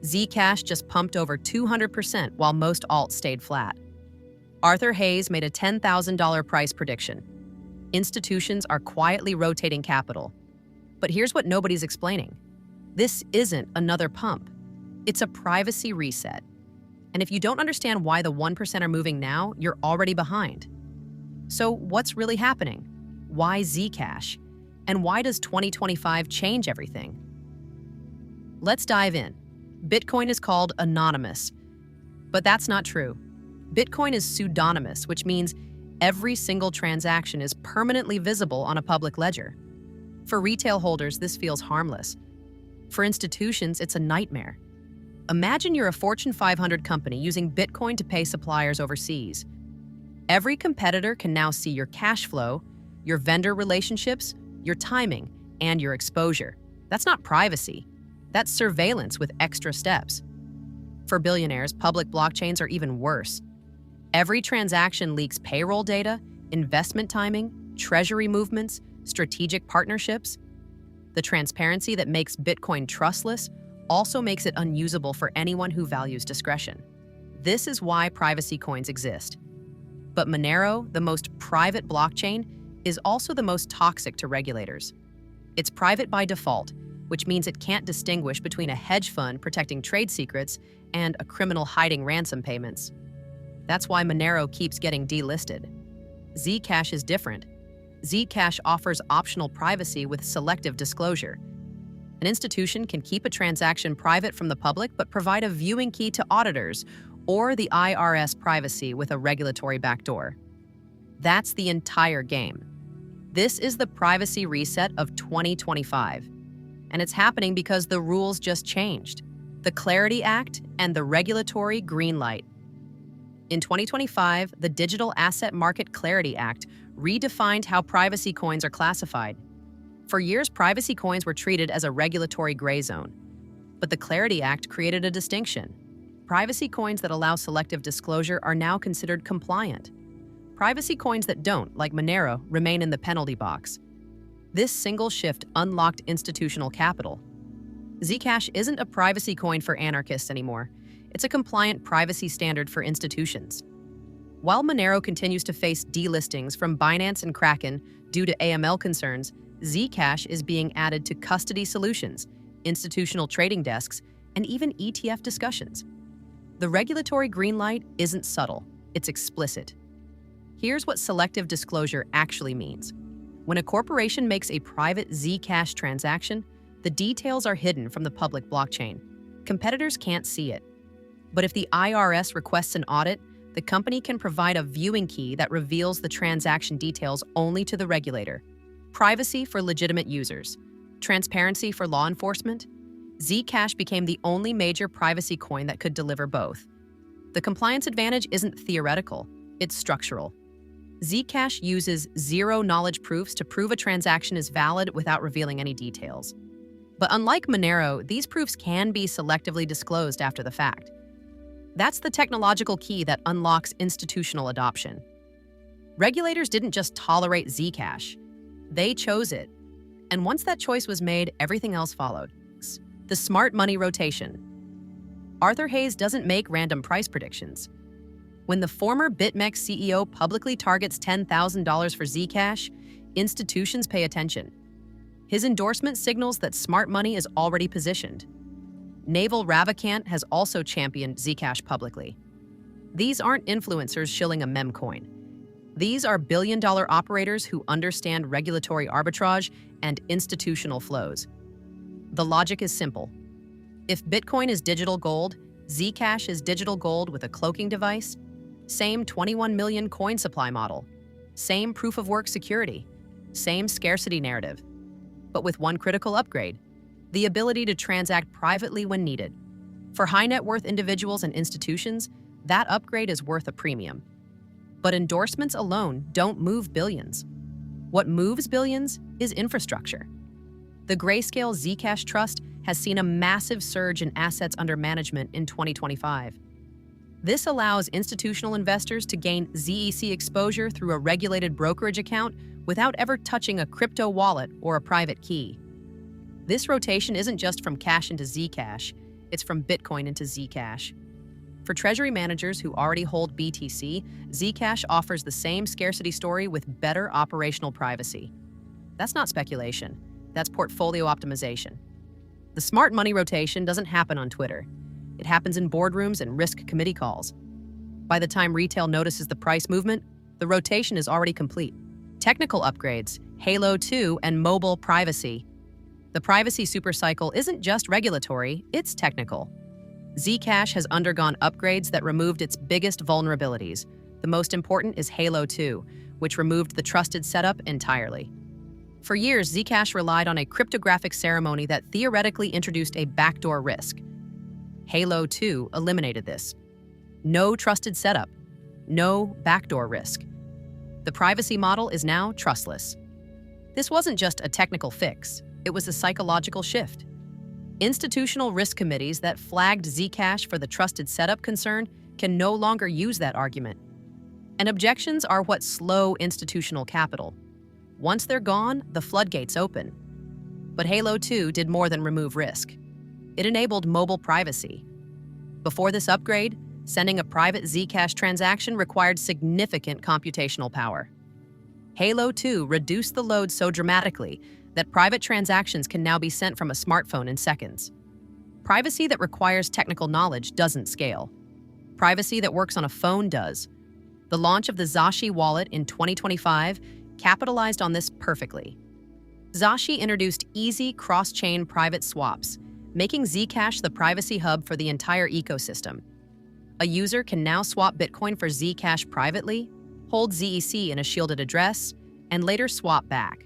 Zcash just pumped over 200% while most alts stayed flat. Arthur Hayes made a $10,000 price prediction. Institutions are quietly rotating capital. But here's what nobody's explaining. This isn't another pump. It's a privacy reset. And if you don't understand why the 1% are moving now, you're already behind. So what's really happening? Why Zcash? And why does 2025 change everything? Let's dive in. Bitcoin is called anonymous, but that's not true. Bitcoin is pseudonymous, which means every single transaction is permanently visible on a public ledger. For retail holders, this feels harmless. For institutions, it's a nightmare. Imagine you're a Fortune 500 company using Bitcoin to pay suppliers overseas. Every competitor can now see your cash flow, your vendor relationships, your timing, and your exposure. That's not privacy. That's surveillance with extra steps. For billionaires, public blockchains are even worse. Every transaction leaks payroll data, investment timing, treasury movements, strategic partnerships. The transparency that makes Bitcoin trustless also makes it unusable for anyone who values discretion. This is why privacy coins exist. But Monero, the most private blockchain, is also the most toxic to regulators. It's private by default, which means it can't distinguish between a hedge fund protecting trade secrets and a criminal hiding ransom payments. That's why Monero keeps getting delisted. Zcash is different. Zcash offers optional privacy with selective disclosure. An institution can keep a transaction private from the public but provide a viewing key to auditors or the IRS privacy with a regulatory backdoor. That's the entire game. This is the privacy reset of 2025. And it's happening because the rules just changed. The Clarity Act and the regulatory green light. In 2025, the Digital Asset Market Clarity Act redefined how privacy coins are classified. For years, privacy coins were treated as a regulatory gray zone. But the Clarity Act created a distinction. Privacy coins that allow selective disclosure are now considered compliant. Privacy coins that don't, like Monero, remain in the penalty box. This single shift unlocked institutional capital. Zcash isn't a privacy coin for anarchists anymore. It's a compliant privacy standard for institutions. While Monero continues to face delistings from Binance and Kraken due to AML concerns, Zcash is being added to custody solutions, institutional trading desks, and even ETF discussions. The regulatory green light isn't subtle, it's explicit. Here's what selective disclosure actually means. When a corporation makes a private Zcash transaction, the details are hidden from the public blockchain. Competitors can't see it. But if the IRS requests an audit, the company can provide a viewing key that reveals the transaction details only to the regulator. Privacy for legitimate users. Transparency for law enforcement. Zcash became the only major privacy coin that could deliver both. The compliance advantage isn't theoretical, it's structural. Zcash uses zero-knowledge proofs to prove a transaction is valid without revealing any details. But unlike Monero, these proofs can be selectively disclosed after the fact. That's the technological key that unlocks institutional adoption. Regulators didn't just tolerate Zcash. They chose it. And once that choice was made, everything else followed. The smart money rotation. Arthur Hayes doesn't make random price predictions. When the former BitMEX CEO publicly targets $10,000 for Zcash, institutions pay attention. His endorsement signals that smart money is already positioned. Naval Ravikant has also championed Zcash publicly. These aren't influencers shilling a meme coin. These are billion-dollar operators who understand regulatory arbitrage and institutional flows. The logic is simple. If Bitcoin is digital gold, Zcash is digital gold with a cloaking device. Same 21 million coin supply model. Same proof-of-work security. Same scarcity narrative. But with one critical upgrade: the ability to transact privately when needed. For high-net-worth individuals and institutions, that upgrade is worth a premium. But endorsements alone don't move billions. What moves billions is infrastructure. The Grayscale Zcash Trust has seen a massive surge in assets under management in 2025. This allows institutional investors to gain ZEC exposure through a regulated brokerage account without ever touching a crypto wallet or a private key. This rotation isn't just from cash into Zcash, It's from Bitcoin into Zcash. For treasury managers who already hold BTC, Zcash offers the same scarcity story with better operational privacy. That's not speculation. That's portfolio optimization. The smart money rotation doesn't happen on Twitter. It happens in boardrooms and risk committee calls. By the time retail notices the price movement, the rotation is already complete. Technical upgrades, Halo 2, and mobile privacy. The privacy supercycle isn't just regulatory, it's technical. Zcash has undergone upgrades that removed its biggest vulnerabilities. The most important is Halo 2, which removed the trusted setup entirely. For years, Zcash relied on a cryptographic ceremony that theoretically introduced a backdoor risk. Halo 2 eliminated this. No trusted setup, no backdoor risk. The privacy model is now trustless. This wasn't just a technical fix, it was a psychological shift. Institutional risk committees that flagged Zcash for the trusted setup concern can no longer use that argument. And objections are what slow institutional capital. Once they're gone, the floodgates open. But Halo 2 did more than remove risk. It enabled mobile privacy. Before this upgrade, sending a private Zcash transaction required significant computational power. Halo 2 reduced the load so dramatically that private transactions can now be sent from a smartphone in seconds. Privacy that requires technical knowledge doesn't scale. Privacy that works on a phone does. The launch of the Zcash wallet in 2025 capitalized on this perfectly. Zcash introduced easy cross-chain private swaps, making Zcash the privacy hub for the entire ecosystem. A user can now swap Bitcoin for Zcash privately, hold ZEC in a shielded address, and later swap back.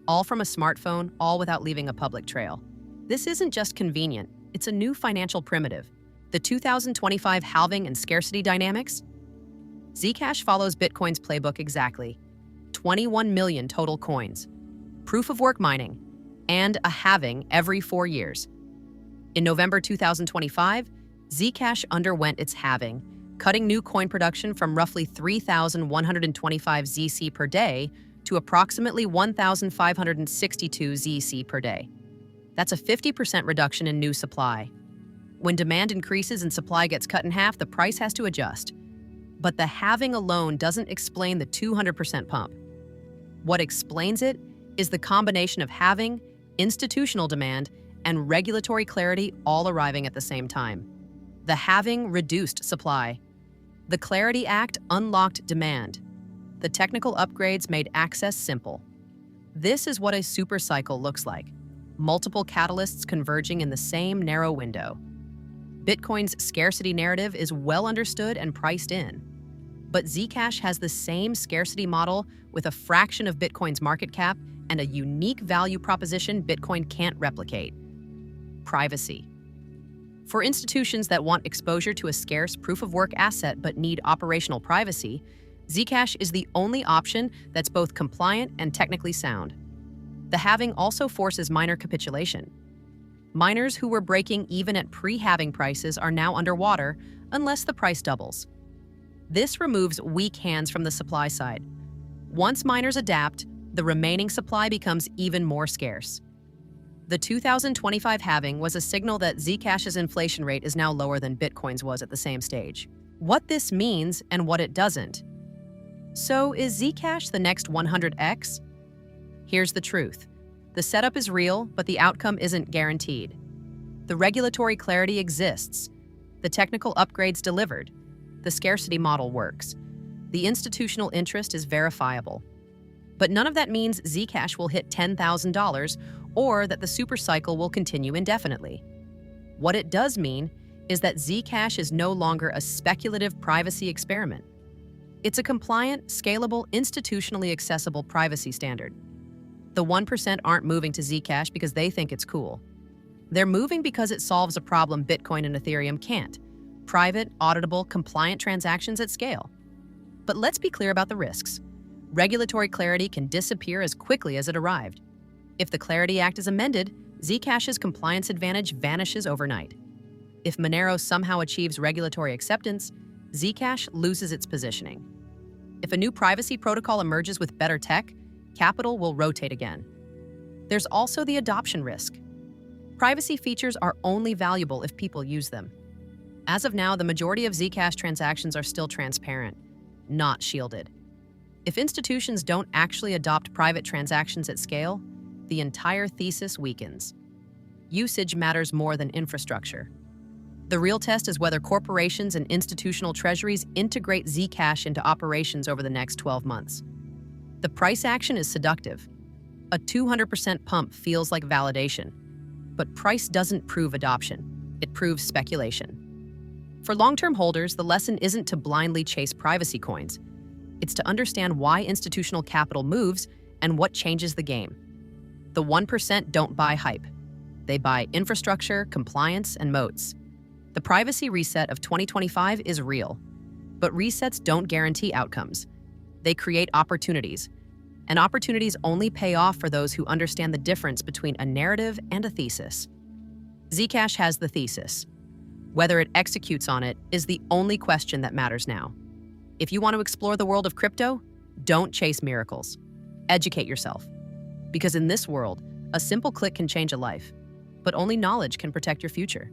All from a smartphone, all without leaving a public trail. This isn't just convenient, it's a new financial primitive. The 2025 halving and scarcity dynamics? Zcash follows Bitcoin's playbook exactly. 21 million total coins, proof-of-work mining, and a halving every 4 years. In November 2025, Zcash underwent its halving, cutting new coin production from roughly 3,125 ZC per day to approximately 1,562 ZC per day. That's a 50% reduction in new supply. When demand increases and supply gets cut in half, the price has to adjust. But the halving alone doesn't explain the 200% pump. What explains it is the combination of halving, institutional demand, and regulatory clarity all arriving at the same time. The halving reduced supply. The Clarity Act unlocked demand. The technical upgrades made access simple. This is what a supercycle looks like. Multiple catalysts converging in the same narrow window. Bitcoin's scarcity narrative is well understood and priced in. But Zcash has the same scarcity model with a fraction of Bitcoin's market cap and a unique value proposition Bitcoin can't replicate: privacy. For institutions that want exposure to a scarce proof-of-work asset but need operational privacy, Zcash is the only option that's both compliant and technically sound. The halving also forces miner capitulation. Miners who were breaking even at pre-halving prices are now underwater unless the price doubles. This removes weak hands from the supply side. Once miners adapt, the remaining supply becomes even more scarce. The 2025 halving was a signal that Zcash's inflation rate is now lower than Bitcoin's was at the same stage. What this means and what it doesn't. So is Zcash the next 100x? Here's the truth. The setup is real, but the outcome isn't guaranteed. The regulatory clarity exists. The technical upgrades delivered. The scarcity model works. The institutional interest is verifiable. But none of that means Zcash will hit $10,000 or that the supercycle will continue indefinitely. What it does mean is that Zcash is no longer a speculative privacy experiment. It's a compliant, scalable, institutionally accessible privacy standard. The 1% aren't moving to Zcash because they think it's cool. They're moving because it solves a problem Bitcoin and Ethereum can't: private, auditable, compliant transactions at scale. But let's be clear about the risks. Regulatory clarity can disappear as quickly as it arrived. If the Clarity Act is amended, Zcash's compliance advantage vanishes overnight. If Monero somehow achieves regulatory acceptance, Zcash loses its positioning. If a new privacy protocol emerges with better tech, capital will rotate again. There's also the adoption risk. Privacy features are only valuable if people use them. As of now, the majority of Zcash transactions are still transparent, not shielded. If institutions don't actually adopt private transactions at scale, the entire thesis weakens. Usage matters more than infrastructure. The real test is whether corporations and institutional treasuries integrate Zcash into operations over the next 12 months. The price action is seductive. A 200% pump feels like validation. But price doesn't prove adoption. It proves speculation. For long-term holders, the lesson isn't to blindly chase privacy coins. It's to understand why institutional capital moves and what changes the game. The 1% don't buy hype. They buy infrastructure, compliance, and moats. The privacy reset of 2025 is real. But resets don't guarantee outcomes. They create opportunities. And opportunities only pay off for those who understand the difference between a narrative and a thesis. Zcash has the thesis. Whether it executes on it is the only question that matters now. If you want to explore the world of crypto, don't chase miracles. Educate yourself. Because in this world, a simple click can change a life, but only knowledge can protect your future.